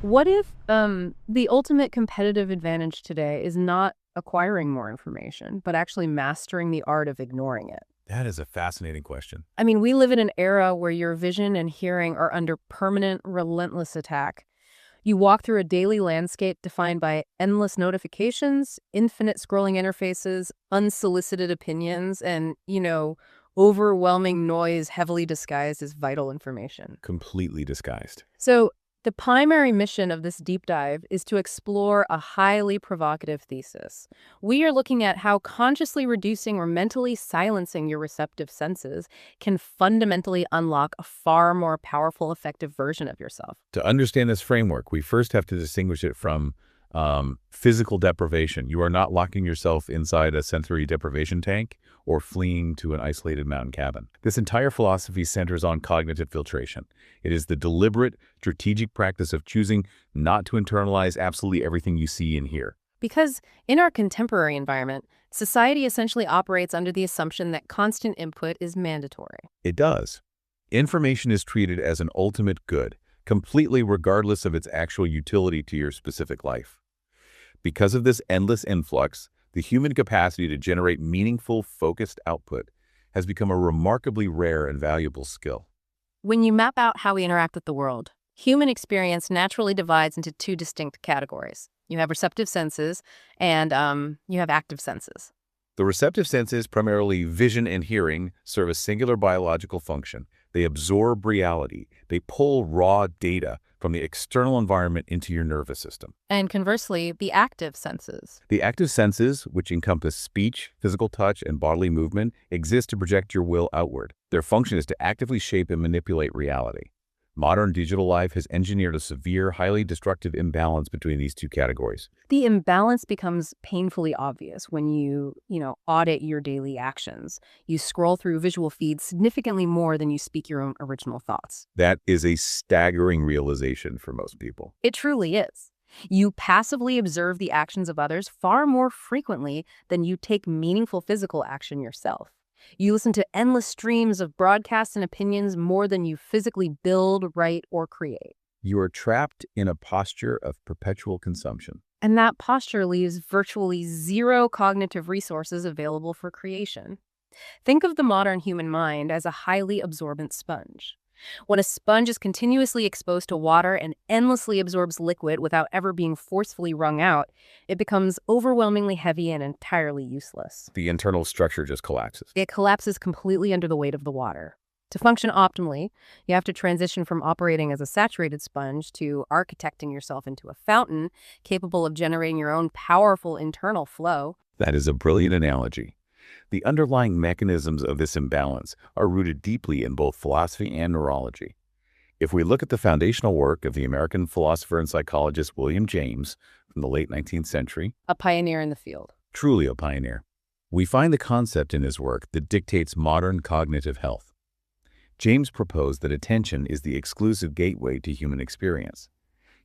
What if the ultimate competitive advantage today is not acquiring more information, but actually mastering the art of ignoring it? That is a fascinating question. I mean, we live in an era where your vision and hearing are under permanent, relentless attack. You walk through a daily landscape defined by endless notifications, infinite scrolling interfaces, unsolicited opinions, and, overwhelming noise heavily disguised as vital information. Completely disguised. So, the primary mission of this deep dive is to explore a highly provocative thesis. We are looking at how consciously reducing or mentally silencing your receptive senses can fundamentally unlock a far more powerful, effective version of yourself. To understand this framework, we first have to distinguish it from physical deprivation. You are not locking yourself inside a sensory deprivation tank or fleeing to an isolated mountain cabin. This entire philosophy centers on cognitive filtration. It is the deliberate, strategic practice of choosing not to internalize absolutely everything you see and hear. Because in our contemporary environment, society essentially operates under the assumption that constant input is mandatory. It does. Information is treated as an ultimate good, completely regardless of its actual utility to your specific life. Because of this endless influx, the human capacity to generate meaningful, focused output has become a remarkably rare and valuable skill. When you map out how we interact with the world, human experience naturally divides into two distinct categories. You have receptive senses and you have active senses. The receptive senses, primarily vision and hearing, serve a singular biological function. They absorb reality. They pull raw data from the external environment into your nervous system. And conversely, the active senses. The active senses, which encompass speech, physical touch, and bodily movement, exist to project your will outward. Their function is to actively shape and manipulate reality. Modern digital life has engineered a severe, highly destructive imbalance between these two categories. The imbalance becomes painfully obvious when you audit your daily actions. You scroll through visual feeds significantly more than you speak your own original thoughts. That is a staggering realization for most people. It truly is. You passively observe the actions of others far more frequently than you take meaningful physical action yourself. You listen to endless streams of broadcasts and opinions more than you physically build, write, or create. You are trapped in a posture of perpetual consumption. And that posture leaves virtually zero cognitive resources available for creation. Think of the modern human mind as a highly absorbent sponge. When a sponge is continuously exposed to water and endlessly absorbs liquid without ever being forcefully wrung out, it becomes overwhelmingly heavy and entirely useless. The internal structure just collapses. It collapses completely under the weight of the water. To function optimally, you have to transition from operating as a saturated sponge to architecting yourself into a fountain capable of generating your own powerful internal flow. That is a brilliant analogy. The underlying mechanisms of this imbalance are rooted deeply in both philosophy and neurology. If we look at the foundational work of the American philosopher and psychologist William James from the late 19th century, A pioneer in the field. truly a pioneer, we find the concept in his work that dictates modern cognitive health. James proposed that attention is the exclusive gateway to human experience.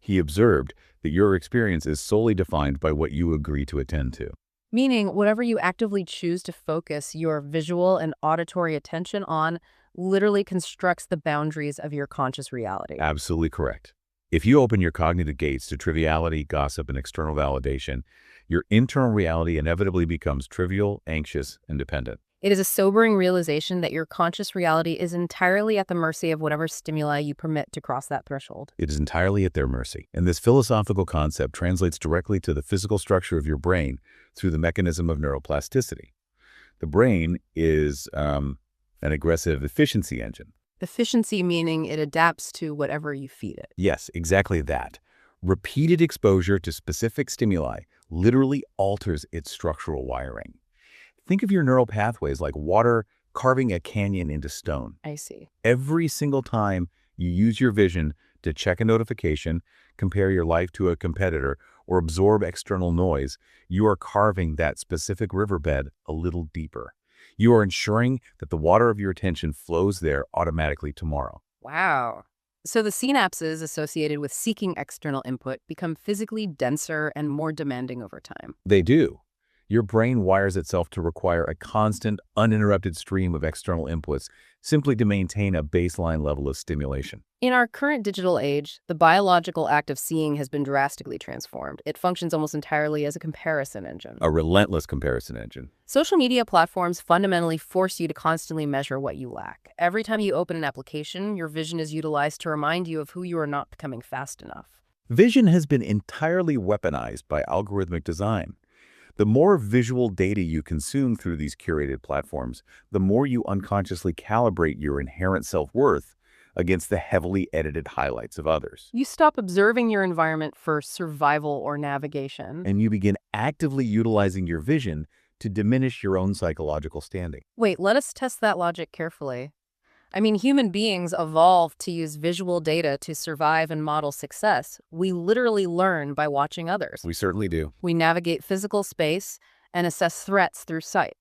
He observed that your experience is solely defined by what you agree to attend to. Meaning, whatever you actively choose to focus your visual and auditory attention on literally constructs the boundaries of your conscious reality. Absolutely correct. If you open your cognitive gates to triviality, gossip, and external validation, your internal reality inevitably becomes trivial, anxious, and dependent. It is a sobering realization that your conscious reality is entirely at the mercy of whatever stimuli you permit to cross that threshold. It is entirely at their mercy. And this philosophical concept translates directly to the physical structure of your brain through the mechanism of neuroplasticity. The brain is an aggressive efficiency engine. Efficiency meaning it adapts to whatever you feed it. Yes, exactly that. Repeated exposure to specific stimuli literally alters its structural wiring. Think of your neural pathways like water carving a canyon into stone. I see. Every single time you use your vision to check a notification, compare your life to a competitor, or absorb external noise, you are carving that specific riverbed a little deeper. You are ensuring that the water of your attention flows there automatically tomorrow. Wow. So the synapses associated with seeking external input become physically denser and more demanding over time. They do. Your brain wires itself to require a constant, uninterrupted stream of external inputs simply to maintain a baseline level of stimulation. In our current digital age, the biological act of seeing has been drastically transformed. It functions almost entirely as a comparison engine. A relentless comparison engine. Social media platforms fundamentally force you to constantly measure what you lack. Every time you open an application, your vision is utilized to remind you of who you are not becoming fast enough. Vision has been entirely weaponized by algorithmic design. The more visual data you consume through these curated platforms, the more you unconsciously calibrate your inherent self-worth against the heavily edited highlights of others. You stop observing your environment for survival or navigation. And you begin actively utilizing your vision to diminish your own psychological standing. Wait, let us test that logic carefully. I mean, human beings evolved to use visual data to survive and model success. We literally learn by watching others. We certainly do. We navigate physical space and assess threats through sight.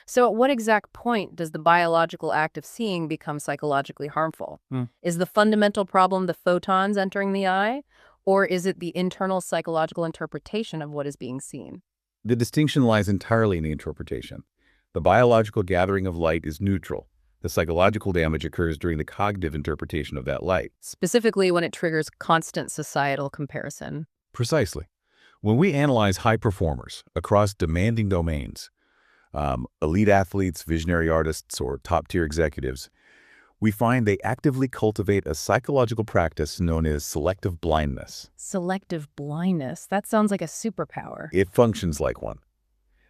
So at what exact point does the biological act of seeing become psychologically harmful? Is the fundamental problem the photons entering the eye, or is it the internal psychological interpretation of what is being seen? The distinction lies entirely in the interpretation. The biological gathering of light is neutral. The psychological damage occurs during the cognitive interpretation of that light. Specifically when it triggers constant societal comparison. Precisely. When we analyze high performers across demanding domains, elite athletes, visionary artists, or top-tier executives, we find they actively cultivate a psychological practice known as selective blindness. Selective blindness? That sounds like a superpower. It functions like one.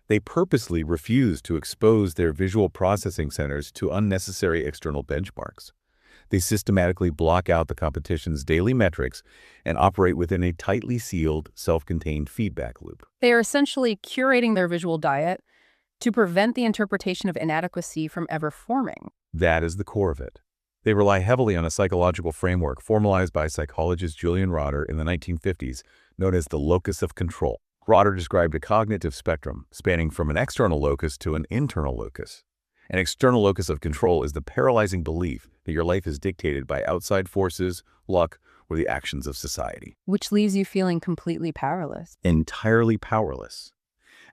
They purposely refuse to expose their visual processing centers to unnecessary external benchmarks. They systematically block out the competition's daily metrics and operate within a tightly sealed, self-contained feedback loop. They are essentially curating their visual diet to prevent the interpretation of inadequacy from ever forming. That is the core of it. They rely heavily on a psychological framework formalized by psychologist Julian Rotter in the 1950s, known as the locus of control. Rotter described a cognitive spectrum spanning from an external locus to an internal locus. An external locus of control is the paralyzing belief that your life is dictated by outside forces, luck, or the actions of society. Which leaves you feeling completely powerless. Entirely powerless.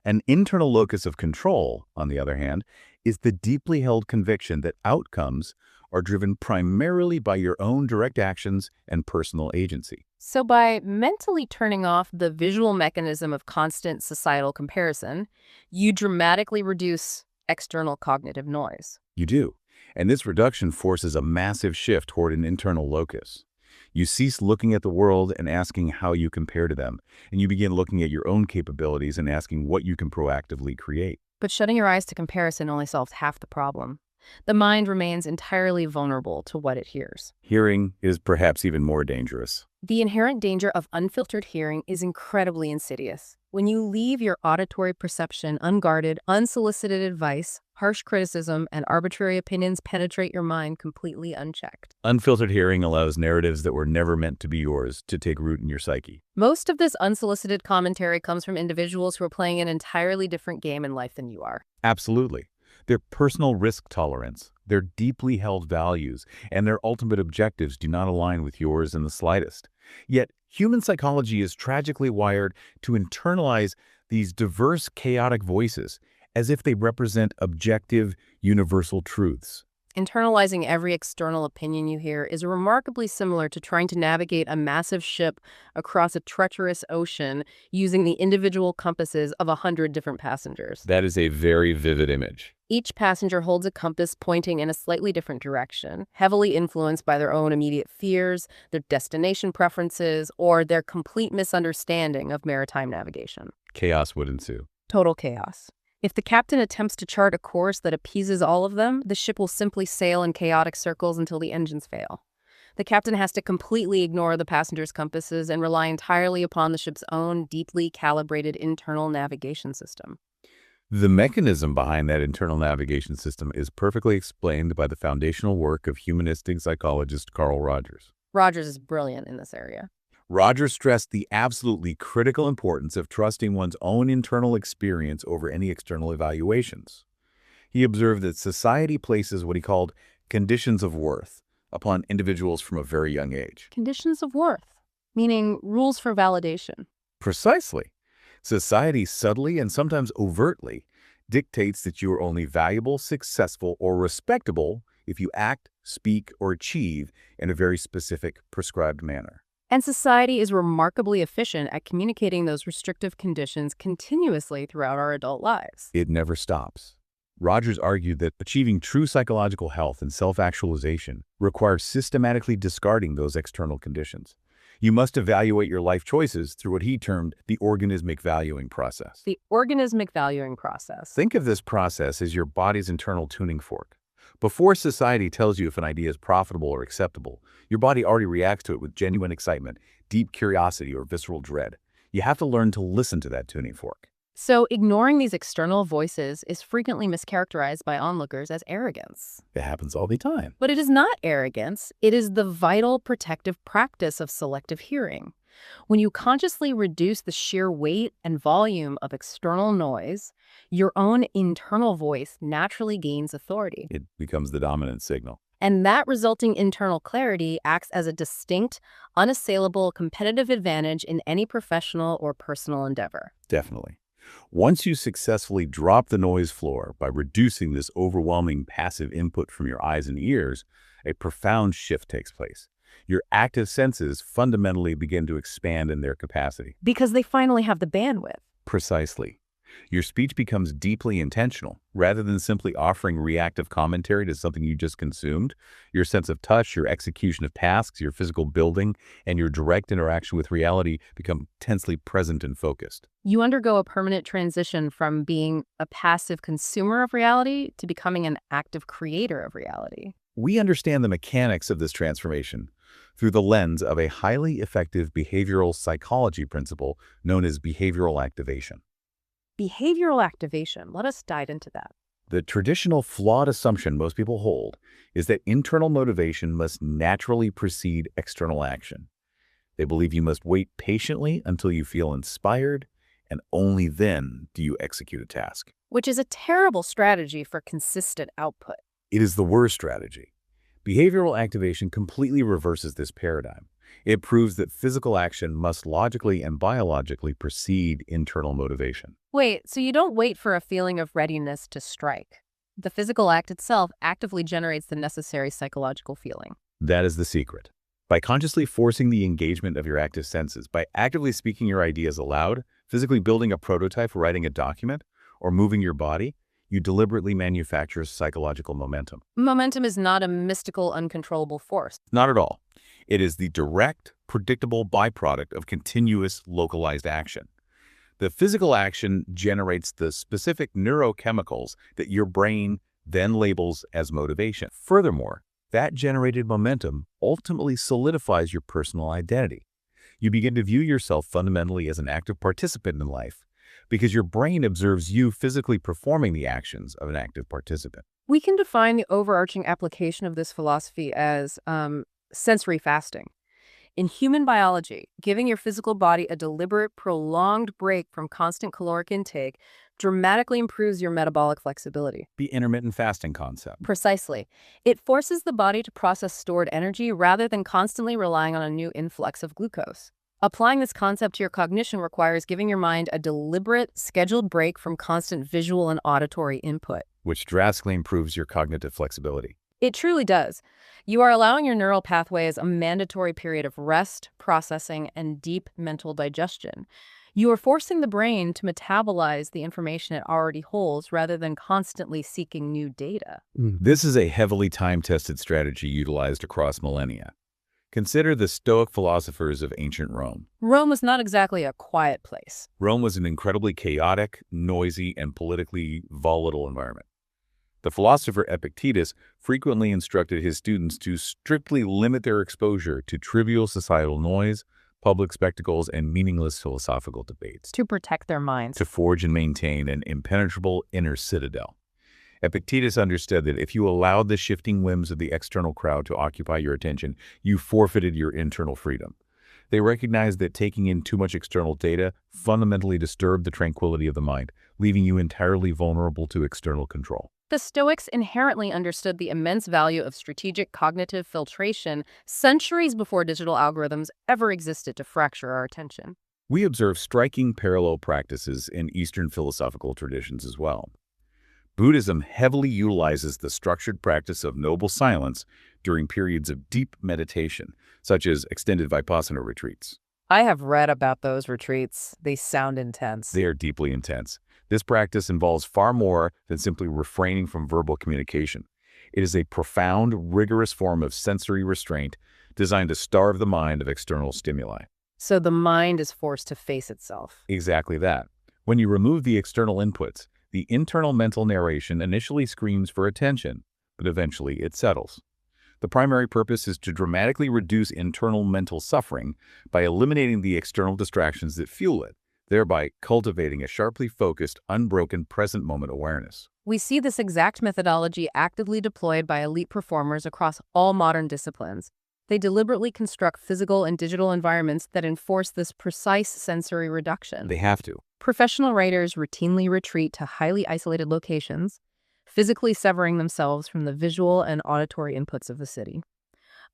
An internal locus of control, on the other hand, is the deeply held conviction that outcomes are driven primarily by your own direct actions and personal agency. So by mentally turning off the visual mechanism of constant societal comparison, you dramatically reduce external cognitive noise. You do. And this reduction forces a massive shift toward an internal locus. You cease looking at the world and asking how you compare to them, and you begin looking at your own capabilities and asking what you can proactively create. But shutting your eyes to comparison only solves half the problem. The mind remains entirely vulnerable to what it hears. Hearing is perhaps even more dangerous. The inherent danger of unfiltered hearing is incredibly insidious. When you leave your auditory perception unguarded, unsolicited advice, harsh criticism, and arbitrary opinions penetrate your mind completely unchecked. Unfiltered hearing allows narratives that were never meant to be yours to take root in your psyche. Most of this unsolicited commentary comes from individuals who are playing an entirely different game in life than you are. Absolutely. Their personal risk tolerance, their deeply held values, and their ultimate objectives do not align with yours in the slightest. Yet, human psychology is tragically wired to internalize these diverse, chaotic voices as if they represent objective, universal truths. Internalizing every external opinion you hear is remarkably similar to trying to navigate a massive ship across a treacherous ocean using the individual compasses of 100 different passengers. That is a very vivid image. Each passenger holds a compass pointing in a slightly different direction, heavily influenced by their own immediate fears, their destination preferences, or their complete misunderstanding of maritime navigation. Chaos would ensue. Total chaos. If the captain attempts to chart a course that appeases all of them, the ship will simply sail in chaotic circles until the engines fail. The captain has to completely ignore the passengers' compasses and rely entirely upon the ship's own deeply calibrated internal navigation system. The mechanism behind that internal navigation system is perfectly explained by the foundational work of humanistic psychologist Carl Rogers. Rogers is brilliant in this area. Rogers stressed the absolutely critical importance of trusting one's own internal experience over any external evaluations. He observed that society places what he called conditions of worth upon individuals from a very young age. Conditions of worth, meaning rules for validation. Precisely. Society subtly and sometimes overtly dictates that you are only valuable, successful, or respectable if you act, speak, or achieve in a very specific, prescribed manner. And society is remarkably efficient at communicating those restrictive conditions continuously throughout our adult lives. It never stops. Rogers argued that achieving true psychological health and self-actualization requires systematically discarding those external conditions. You must evaluate your life choices through what he termed the organismic valuing process. The organismic valuing process. Think of this process as your body's internal tuning fork. Before society tells you if an idea is profitable or acceptable, your body already reacts to it with genuine excitement, deep curiosity, or visceral dread. You have to learn to listen to that tuning fork. So ignoring these external voices is frequently mischaracterized by onlookers as arrogance. It happens all the time. But it is not arrogance. It is the vital protective practice of selective hearing. When you consciously reduce the sheer weight and volume of external noise, your own internal voice naturally gains authority. It becomes the dominant signal. And that resulting internal clarity acts as a distinct, unassailable competitive advantage in any professional or personal endeavor. Definitely. Once you successfully drop the noise floor by reducing this overwhelming passive input from your eyes and ears, a profound shift takes place. Your active senses fundamentally begin to expand in their capacity. Because they finally have the bandwidth. Precisely. Your speech becomes deeply intentional. Rather than simply offering reactive commentary to something you just consumed, your sense of touch, your execution of tasks, your physical building, and your direct interaction with reality become tensely present and focused. You undergo a permanent transition from being a passive consumer of reality to becoming an active creator of reality. We understand the mechanics of this transformation through the lens of a highly effective behavioral psychology principle known as behavioral activation. Behavioral activation. Let us dive into that. The traditional flawed assumption most people hold is that internal motivation must naturally precede external action. They believe you must wait patiently until you feel inspired, and only then do you execute a task. Which is a terrible strategy for consistent output. It is the worst strategy. Behavioral activation completely reverses this paradigm. It proves that physical action must logically and biologically precede internal motivation. Wait, so you don't wait for a feeling of readiness to strike. The physical act itself actively generates the necessary psychological feeling. That is the secret. By consciously forcing the engagement of your active senses, by actively speaking your ideas aloud, physically building a prototype, writing a document, or moving your body, you deliberately manufacture psychological momentum. Momentum is not a mystical, uncontrollable force. Not at all. It is the direct, predictable byproduct of continuous, localized action. The physical action generates the specific neurochemicals that your brain then labels as motivation. Furthermore, that generated momentum ultimately solidifies your personal identity. You begin to view yourself fundamentally as an active participant in life because your brain observes you physically performing the actions of an active participant. We can define the overarching application of this philosophy as sensory fasting. In human biology, giving your physical body a deliberate, prolonged break from constant caloric intake dramatically improves your metabolic flexibility. The intermittent fasting concept. Precisely. It forces the body to process stored energy rather than constantly relying on a new influx of glucose. Applying this concept to your cognition requires giving your mind a deliberate, scheduled break from constant visual and auditory input. Which drastically improves your cognitive flexibility. It truly does. You are allowing your neural pathways a mandatory period of rest, processing, and deep mental digestion. You are forcing the brain to metabolize the information it already holds rather than constantly seeking new data. This is a heavily time-tested strategy utilized across millennia. Consider the Stoic philosophers of ancient Rome. Rome was not exactly a quiet place. Rome was an incredibly chaotic, noisy, and politically volatile environment. The philosopher Epictetus frequently instructed his students to strictly limit their exposure to trivial societal noise, public spectacles, and meaningless philosophical debates, To protect their minds. to forge and maintain an impenetrable inner citadel. Epictetus understood that if you allowed the shifting whims of the external crowd to occupy your attention, you forfeited your internal freedom. They recognized that taking in too much external data fundamentally disturbed the tranquility of the mind, leaving you entirely vulnerable to external control. The Stoics inherently understood the immense value of strategic cognitive filtration centuries before digital algorithms ever existed to fracture our attention. We observe striking parallel practices in Eastern philosophical traditions as well. Buddhism heavily utilizes the structured practice of noble silence during periods of deep meditation, such as extended vipassana retreats. I have read about those retreats. They sound intense. They are deeply intense. This practice involves far more than simply refraining from verbal communication. It is a profound, rigorous form of sensory restraint designed to starve the mind of external stimuli. So the mind is forced to face itself. Exactly that. When you remove the external inputs, the internal mental narration initially screams for attention, but eventually it settles. The primary purpose is to dramatically reduce internal mental suffering by eliminating the external distractions that fuel it, thereby cultivating a sharply focused, unbroken present moment awareness. We see this exact methodology actively deployed by elite performers across all modern disciplines. They deliberately construct physical and digital environments that enforce this precise sensory reduction. They have to. Professional writers routinely retreat to highly isolated locations, physically severing themselves from the visual and auditory inputs of the city.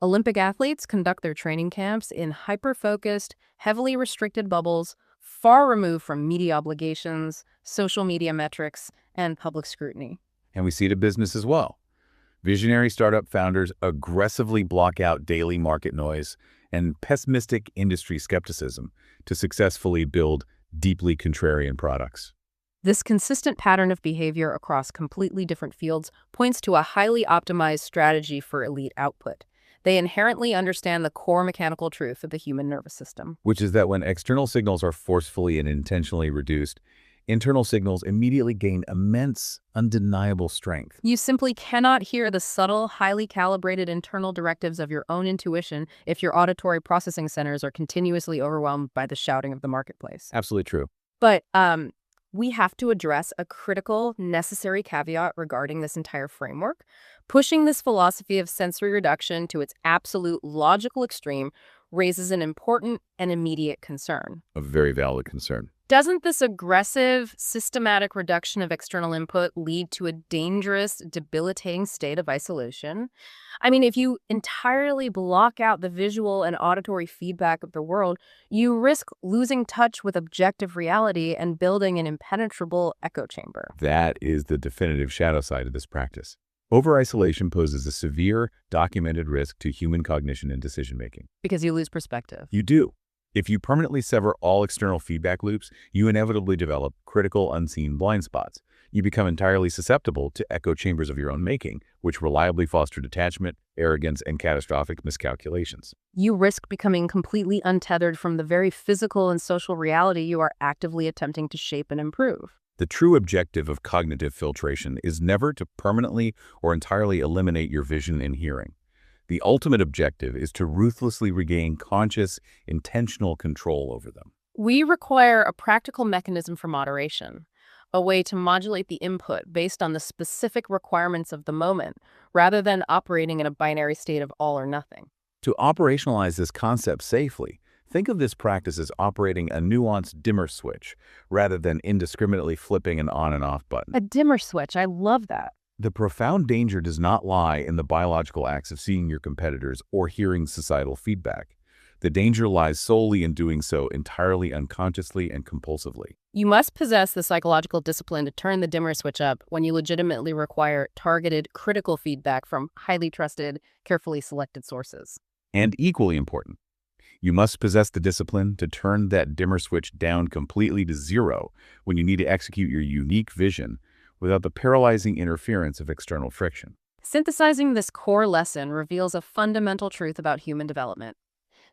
Olympic athletes conduct their training camps in hyper-focused, heavily restricted bubbles, far removed from media obligations, social media metrics, and public scrutiny. And we see it in business as well. Visionary startup founders aggressively block out daily market noise and pessimistic industry skepticism to successfully build deeply contrarian products. This consistent pattern of behavior across completely different fields points to a highly optimized strategy for elite output. They inherently understand the core mechanical truth of the human nervous system. Which is that when external signals are forcefully and intentionally reduced, internal signals immediately gain immense, undeniable strength. You simply cannot hear the subtle, highly calibrated internal directives of your own intuition if your auditory processing centers are continuously overwhelmed by the shouting of the marketplace. Absolutely true. But we have to address a critical, necessary caveat regarding this entire framework. Pushing this philosophy of sensory reduction to its absolute logical extreme raises an important and immediate concern. A very valid concern. Doesn't this aggressive, systematic reduction of external input lead to a dangerous, debilitating state of isolation? I mean, if you entirely block out the visual and auditory feedback of the world, you risk losing touch with objective reality and building an impenetrable echo chamber. That is the definitive shadow side of this practice. Over-isolation poses a severe, documented risk to human cognition and decision-making. Because you lose perspective. You do. If you permanently sever all external feedback loops, you inevitably develop critical, unseen blind spots. You become entirely susceptible to echo chambers of your own making, which reliably foster detachment, arrogance, and catastrophic miscalculations. You risk becoming completely untethered from the very physical and social reality you are actively attempting to shape and improve. The true objective of cognitive filtration is never to permanently or entirely eliminate your vision and hearing. The ultimate objective is to ruthlessly regain conscious, intentional control over them. We require a practical mechanism for moderation, a way to modulate the input based on the specific requirements of the moment, rather than operating in a binary state of all or nothing. To operationalize this concept safely, think of this practice as operating a nuanced dimmer switch, rather than indiscriminately flipping an on and off button. A dimmer switch, I love that. The profound danger does not lie in the biological acts of seeing your competitors or hearing societal feedback. The danger lies solely in doing so entirely unconsciously and compulsively. You must possess the psychological discipline to turn the dimmer switch up when you legitimately require targeted, critical feedback from highly trusted, carefully selected sources. And equally important, you must possess the discipline to turn that dimmer switch down completely to zero when you need to execute your unique vision without the paralyzing interference of external friction. Synthesizing this core lesson reveals a fundamental truth about human development.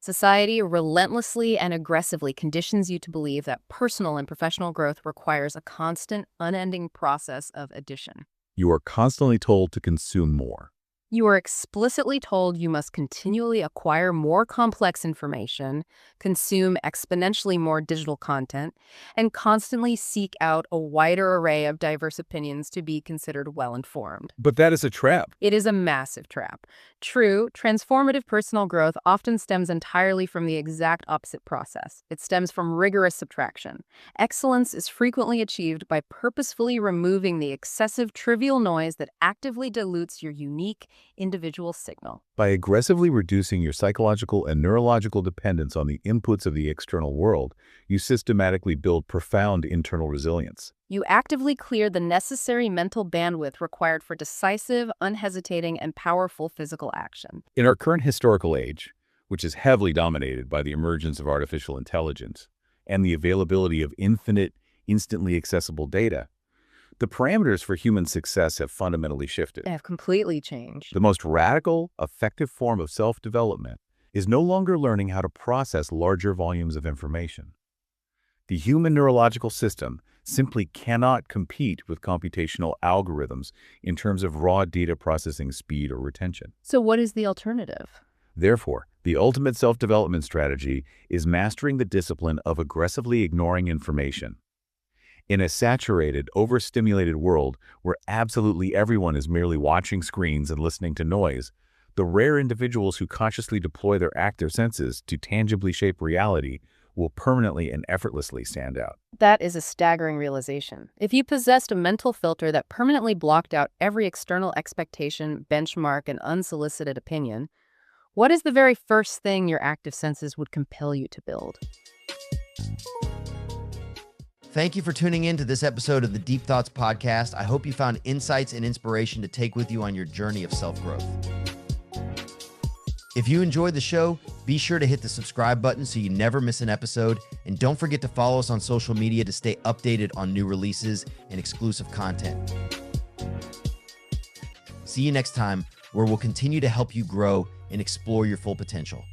Society relentlessly and aggressively conditions you to believe that personal and professional growth requires a constant, unending process of addition. You are constantly told to consume more. You are explicitly told you must continually acquire more complex information, consume exponentially more digital content, and constantly seek out a wider array of diverse opinions to be considered well-informed. But that is a trap. It is a massive trap. True, transformative personal growth often stems entirely from the exact opposite process. It stems from rigorous subtraction. Excellence is frequently achieved by purposefully removing the excessive trivial noise that actively dilutes your unique, individual signal. By aggressively reducing your psychological and neurological dependence on the inputs of the external world, you systematically build profound internal resilience. You actively clear the necessary mental bandwidth required for decisive, unhesitating, and powerful physical action. In our current historical age, which is heavily dominated by the emergence of artificial intelligence and the availability of infinite, instantly accessible data, the parameters for human success have fundamentally shifted. They have completely changed. The most radical, effective form of self-development is no longer learning how to process larger volumes of information. The human neurological system simply cannot compete with computational algorithms in terms of raw data processing speed or retention. So what is the alternative? Therefore, the ultimate self-development strategy is mastering the discipline of aggressively ignoring information. In a saturated, overstimulated world where absolutely everyone is merely watching screens and listening to noise, the rare individuals who consciously deploy their active senses to tangibly shape reality will permanently and effortlessly stand out. That is a staggering realization. If you possessed a mental filter that permanently blocked out every external expectation, benchmark, and unsolicited opinion, what is the very first thing your active senses would compel you to build? Thank you for tuning in to this episode of the Deep Thoughts Podcast. I hope you found insights and inspiration to take with you on your journey of self-growth. If you enjoyed the show, be sure to hit the subscribe button so you never miss an episode. And don't forget to follow us on social media to stay updated on new releases and exclusive content. See you next time, where we'll continue to help you grow and explore your full potential.